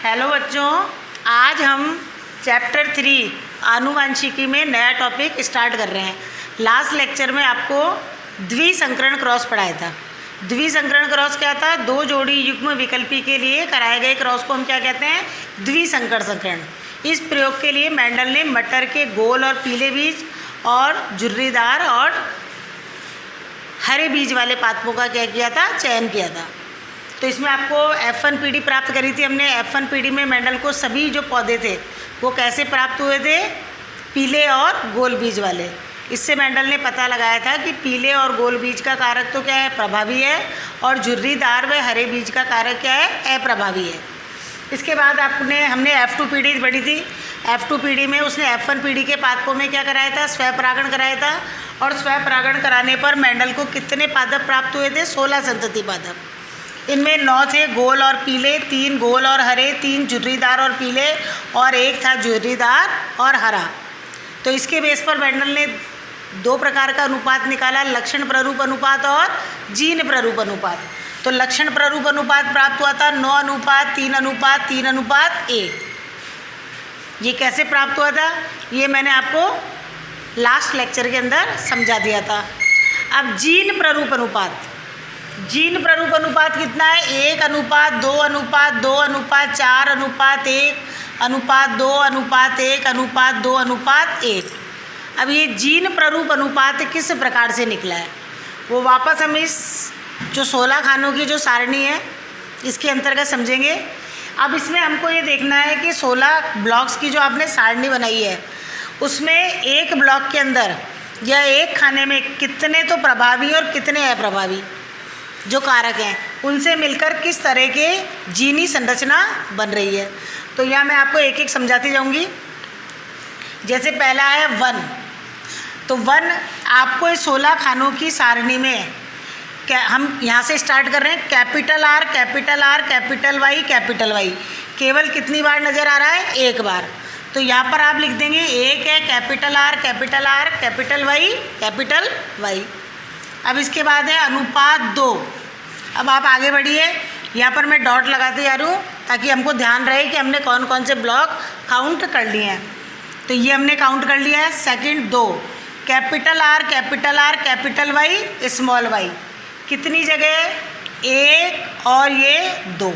Hello बच्चों, आज हम चैप्टर 3 आनुवंशिकी में नया टॉपिक स्टार्ट कर रहे हैं। लास्ट लेक्चर में आपको द्विसंकरण क्रॉस पढ़ाया था। द्विसंकरण क्रॉस क्या था? दो जोड़ी युग्म विकल्पी के लिए कराए गए क्रॉस को हम क्या कहते हैं? द्विसंकर संकरण। इस प्रयोग के लिए मेंडल ने मटर के गोल और पीले बीज और झुर्रीदार और हरे बीज वाले पादपों का क्या किया था? चयन किया था। तो इसमें आपको F1 पीढ़ी प्राप्त करी थी हमने। F1 पीढ़ी में मेंडल को सभी जो पौधे थे वो कैसे प्राप्त हुए थे? पीले और गोल बीज वाले। इससे मेंडल ने पता लगाया था कि पीले और गोल बीज का कारक तो क्या है? प्रभावी है, और झुर्रीदार व हरे बीज का कारक क्या है? अप्रभावी है। इसके बाद हमने F2 पीढ़ी पढ़ी थी। F2 पीढ़ी में उसने F1 पीढ़ी के पादपों में क्या कराया था? स्वपरागण कराया था। और स्वपरागण कराने पर मेंडल को कितने पादप प्राप्त हुए थे? 16 संतति पादप। इनमें 9 थे गोल और पीले, 3 गोल और हरे, 3 झुर्रीदार और पीले, और 1 था झुर्रीदार और हरा। तो इसके बेस पर मेंडल ने 2 प्रकार का अनुपात निकाला, लक्षण प्ररूप अनुपात और जीन प्ररूप अनुपात। तो लक्षण प्ररूप अनुपात प्राप्त हुआ था 9:3:3:1। ये कैसे प्राप्त हुआ था? ये मैंने आपको लास्ट लेक्चर के अंदर समझा दिया था। अब जीन प्ररूप अनुपात कितना है? 1:2:4:1:1:2:1:1। अब ये जीन प्ररूप अनुपात किस प्रकार से निकला है वो वापस हम इस जो 16 खानों की जो सारणी है इसके अंतर्गत समझेंगे। अब इसमें हमको ये देखना है कि 16 ब्लॉक्स की जो आपने सारणी बनाई है उसमें एक ब्लॉक के अंदर या एक खाने में कितने तो प्रभावी और कितने अप्रभावी जो कारक हैं उनसे मिलकर किस तरह के जीनी संरचना बन रही है। तो यहाँ मैं आपको एक एक समझाती जाऊँगी। जैसे पहला है वन। तो वन आपको इस 16 खानों की सारणी में हम यहाँ से स्टार्ट कर रहे हैं। Capital R, capital R, capital Y, capital Y केवल कितनी बार नज़र आ रहा है? एक बार। तो यहाँ पर आप लिख देंगे एक है capital R, capital R, capital Y, capital Y. अब इसके बाद है अनुपात 2। अब आप आगे बढ़िए। यहाँ पर मैं डॉट लगाते जा रही हूँ ताकि हमको ध्यान रहे कि हमने कौन कौन से ब्लॉक काउंट कर लिए हैं। तो ये हमने काउंट कर लिया है। Second 2 capital R, capital R, capital Y, small Y कितनी जगह? 1 और ये 2।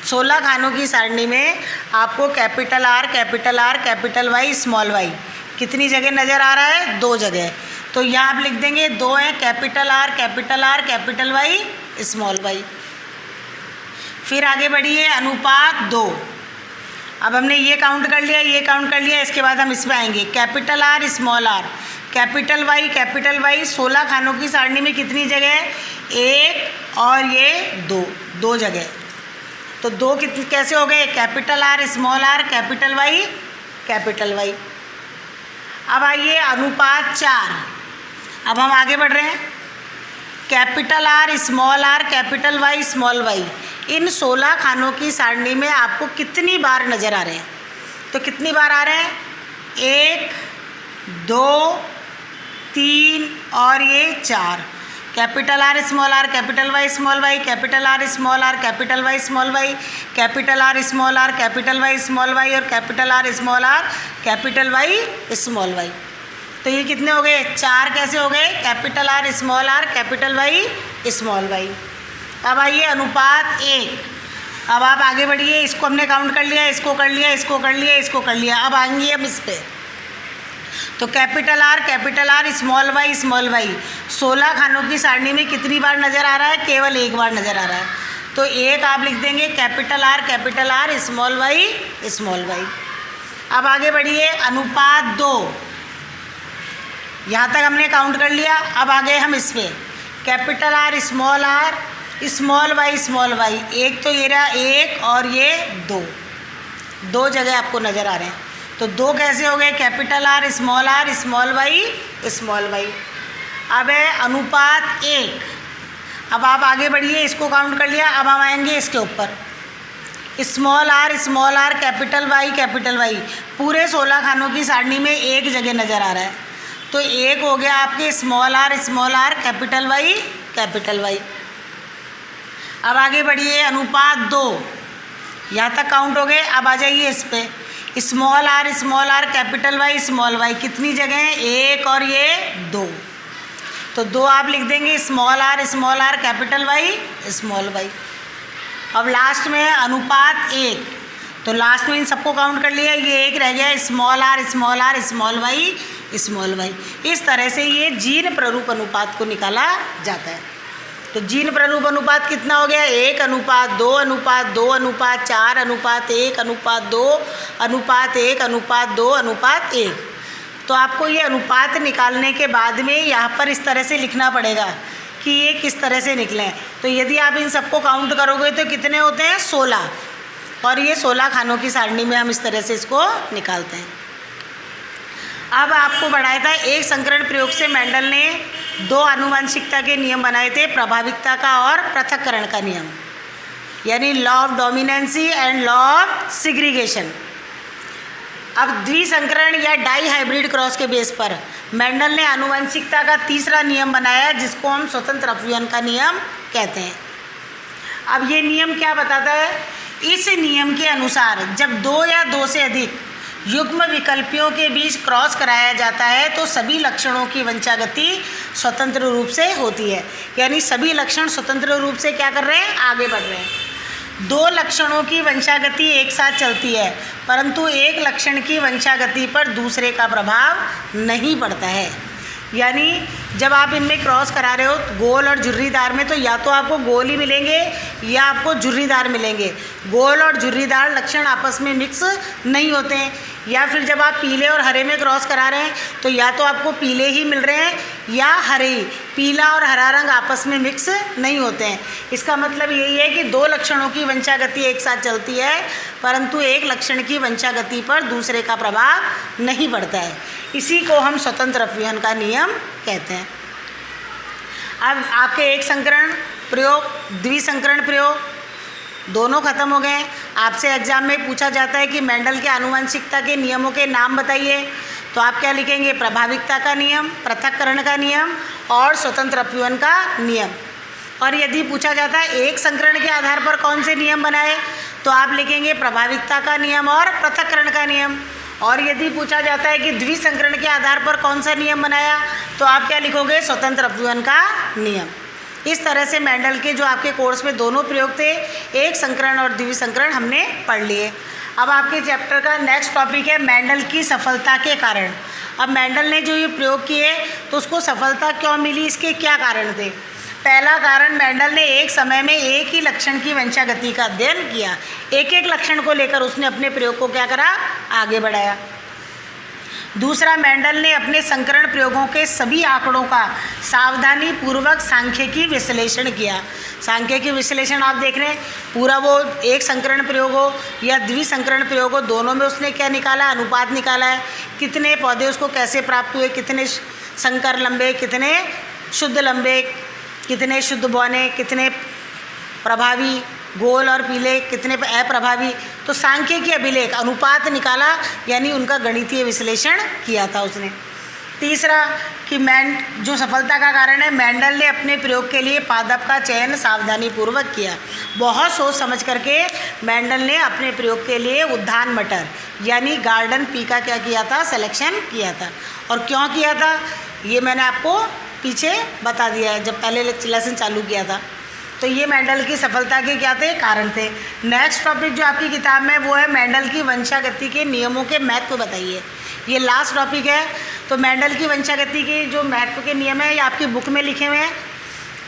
16 खानों की सारणी में आपको capital R, capital R, capital Y, small Y कितनी जगह नज़र आ रहा है? 2 जगह। तो यहाँ आप लिख देंगे 2 है capital R, capital R, capital Y, small Y. फिर आगे बढ़िए अनुपात 2। अब हमने ये काउंट कर लिया, ये काउंट कर लिया। इसके बाद हम इसमें आएंगे capital R, small R, capital Y, capital Y 16 खानों की सारणी में कितनी जगह? 1 और ये 2 जगह। तो 2 कैसे हो गए? Capital R, small R, capital Y, capital Y. अब आइए अनुपात 4। अब हम आगे बढ़ रहे हैं। Capital R, small R, capital Y, small Y इन 16 खानों की सारणी में आपको कितनी बार नज़र आ रहे हैं? तो कितनी बार आ रहे हैं? 1, 2, 3 और ये 4। Capital R, small R, capital Y, small Y, capital R, small R, capital Y, small Y, capital R, small R, capital Y, small Y, और capital R, small R, capital Y, small Y. तो ये कितने हो गए? 4 कैसे हो गए? Capital R, small R, capital Y, small Y. अब आइए अनुपात 1। अब आप आगे बढ़िए। इसको हमने काउंट कर लिया, इसको कर लिया, इसको कर लिया, इसको कर लिया। अब आएंगे हम इस पर। तो capital R, small Y, small Y 16 खानों की सारणी में कितनी बार नज़र आ रहा है? केवल एक बार नज़र आ रहा है। तो 1 आप लिख देंगे capital R, small Y, small Y. अब आगे बढ़िए अनुपात 2। यहाँ तक हमने काउंट कर लिया। अब आ गए हम इस पर। Capital R, small Y, small Y. एक तो ये रहा 1 और ये 2 जगह आपको नज़र आ रहे हैं। तो 2 कैसे हो गए? Capital R, small Y, small Y. अब है अनुपात 1। अब आप आगे बढ़िए। इसको काउंट कर लिया। अब हम आएंगे इसके ऊपर। स्मॉल आर, कैपिटल वाई पूरे 16 खानों की सारणी में एक जगह नज़र आ रहा है। तो 1 हो गया आपके स्मॉल आर, कैपिटल वाई। अब आगे बढ़िए अनुपात 2। यहाँ तक काउंट हो गए। अब आ जाइए इस पे, small R capital Y small Y, कितनी जगह हैं? एक और ये दो, तो दो आप लिख देंगे small R capital Y small Y. अब लास्ट में अनुपात 1, तो लास्ट में इन सबको काउंट कर लिया, ये एक रह गया small R small Y small Y. इस तरह से ये जीन प्ररूप अनुपात को निकाला जाता है। तो जीन प्ररूप अनुपात कितना हो गया? 1 अनुपात 2 अनुपात 2 अनुपात 4 अनुपात 1 अनुपात 2 अनुपात 1 अनुपात 2 अनुपात 1। तो आपको ये अनुपात निकालने के बाद में यहाँ पर इस तरह से लिखना पड़ेगा कि ये किस तरह से निकले। तो यदि आप इन सबको काउंट करोगे तो कितने होते हैं? 16, और ये 16 खानों की सारणी में हम इस तरह से इसको निकालते हैं। अब आपको बढ़ाया था एक संकरण प्रयोग से मेंडल ने 2 आनुवंशिकता के नियम बनाए थे, प्रभाविकता का और पृथक्करण का नियम, यानी law of dominancy and law of segregation. अब द्विसंकरण या डाई हाइब्रिड क्रॉस के बेस पर मेंडल ने आनुवंशिकता का तीसरा नियम बनाया, जिसको हम स्वतंत्र अपव्ययन का नियम कहते हैं। अब ये नियम क्या बताता है? इस नियम के अनुसार जब 2 या 2 से अधिक युग्म विकल्पियों के बीच क्रॉस कराया जाता है तो सभी लक्षणों की वंशागति स्वतंत्र रूप से होती है, यानी सभी लक्षण स्वतंत्र रूप से क्या कर रहे हैं? आगे बढ़ रहे हैं। 2 लक्षणों की वंशागति एक साथ चलती है, परंतु एक लक्षण की वंशागति पर दूसरे का प्रभाव नहीं पड़ता है। यानी जब आप इनमें क्रॉस करा रहे हो गोल और झुर्रीदार में, तो या तो आपको गोल ही मिलेंगे या आपको झुर्रीदार मिलेंगे। गोल और झुर्रीदार लक्षण आपस में मिक्स नहीं होते हैं। या फिर जब आप पीले और हरे में क्रॉस करा रहे हैं तो या तो आपको पीले ही मिल रहे हैं या हरे ही, पीला और हरा रंग आपस में मिक्स नहीं होते हैं। इसका मतलब यही है कि 2 लक्षणों की वंशागति एक साथ चलती है, परंतु एक लक्षण की वंशागति पर दूसरे का प्रभाव नहीं पड़ता है। इसी को हम स्वतंत्र अपव्ययन का नियम कहते हैं। अब आपके एक संकरण प्रयोग, द्विसंकरण प्रयोग दोनों खत्म हो गए। आपसे एग्जाम में पूछा जाता है कि मेंडल के आनुवंशिकता के नियमों के नाम बताइए, तो आप क्या लिखेंगे? प्रभाविकता का नियम, पृथक्करण का नियम और स्वतंत्र अपव्ययन का नियम। और यदि पूछा जाता है एक संकरण के आधार पर कौन से नियम बनाए, तो आप लिखेंगे प्रभाविकता का नियम और पृथक्करण का नियम। और यदि पूछा जाता है कि द्विसंकरण के आधार पर कौन सा नियम बनाया, तो आप क्या लिखोगे? स्वतंत्र अपव्ययन का नियम। इस तरह से मेंडल के जो आपके कोर्स में दोनों प्रयोग थे, एक संकरण और द्विसंकरण, हमने पढ़ लिए। अब आपके चैप्टर का नेक्स्ट टॉपिक है मेंडल की सफलता के कारण। अब मेंडल ने जो ये प्रयोग किए तो उसको सफलता क्यों मिली, इसके क्या कारण थे? पहला कारण, मेंडल ने एक समय में एक ही लक्षण की वंशागति का अध्ययन किया। एक एक लक्षण को लेकर उसने अपने प्रयोग को क्या करा? आगे बढ़ाया। दूसरा, मेंडल ने अपने संकरण प्रयोगों के सभी आंकड़ों का सावधानी पूर्वक सांख्यिकी विश्लेषण किया। सांख्यिकी विश्लेषण आप देख रहे हैं, पूरा वो एक संकरण प्रयोग हो या द्विसंकरण प्रयोग हो, दोनों में उसने क्या निकाला? अनुपात निकाला है। कितने पौधे उसको कैसे प्राप्त हुए, कितने संकर लंबे, कितने शुद्ध लंबे, कितने शुद्ध बौने, कितने प्रभावी गोल और पीले, कितने अप्रभावी। तो सांख्यिकी अभिलेख अनुपात निकाला, यानी उनका गणितीय विश्लेषण किया था उसने। तीसरा कि जो सफलता का कारण है, मेंडल ने अपने प्रयोग के लिए पादप का चयन सावधानीपूर्वक किया। बहुत सोच समझ करके मेंडल ने अपने प्रयोग के लिए उद्यान मटर यानी गार्डन पी का क्या किया था? सिलेक्शन किया था। और क्यों किया था ये मैंने आपको पीछे बता दिया है जब पहले लेसन चालू किया था। तो ये मेंडल की सफलता के क्या थे? कारण थे। नेक्स्ट टॉपिक जो आपकी किताब में वो है मेंडल की वंशागति के नियमों के महत्व बताइए। ये लास्ट टॉपिक है। तो मेंडल की वंशागति के जो महत्व के नियम है ये आपकी बुक में लिखे हुए हैं,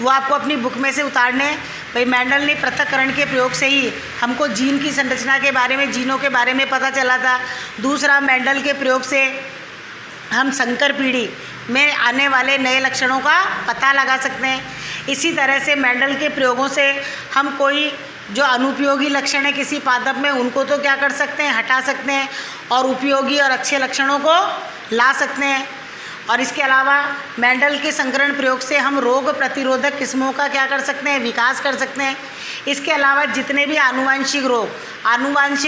वो आपको अपनी बुक में से उतारने। भाई मेंडल ने पृथक्करण के प्रयोग से ही हमको जीन की संरचना के बारे में, जीनों के बारे में पता चला था। दूसरा, मेंडल के प्रयोग से हम संकर पीढ़ी में आने वाले नए लक्षणों का पता लगा सकते हैं। इसी तरह से मेंडल के प्रयोगों से हम कोई जो अनुपयोगी लक्षण है किसी पादप में, उनको तो क्या कर सकते हैं? हटा सकते हैं, और उपयोगी और अच्छे लक्षणों को ला सकते हैं। और इसके अलावा मेंडल के संकरण प्रयोग से हम रोग प्रतिरोधक किस्मों का क्या कर सकते हैं? विकास कर सकते हैं। इसके अलावा जितने भी आनुवांशिक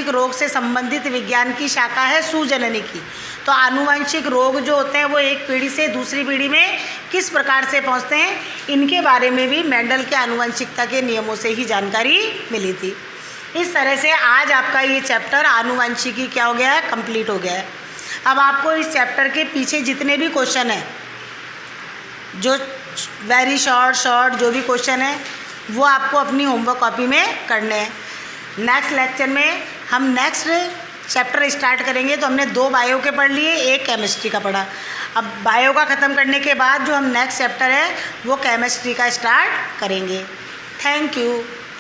रोग से संबंधित विज्ञान की शाखा है सुजननी की, तो आनुवांशिक रोग जो होते हैं वो एक पीढ़ी से दूसरी पीढ़ी में किस प्रकार से पहुंचते हैं, इनके बारे में भी मेंडल के आनुवंशिकता के नियमों से ही जानकारी मिली थी। इस तरह से आज आपका ये चैप्टर आनुवंशिकी क्या हो गया है, कंप्लीट हो गया है। अब आपको इस चैप्टर के पीछे जितने भी क्वेश्चन हैं, जो वेरी शॉर्ट जो भी क्वेश्चन है, वो आपको अपनी होमवर्क कॉपी में करने हैं। नेक्स्ट लेक्चर में हम नेक्स्ट चैप्टर स्टार्ट करेंगे। तो हमने 2 बायो के पढ़ लिए, 1 केमिस्ट्री का पढ़ा। अब बायो का ख़त्म करने के बाद जो हम नेक्स्ट चैप्टर है वो केमिस्ट्री का स्टार्ट करेंगे। Thank you.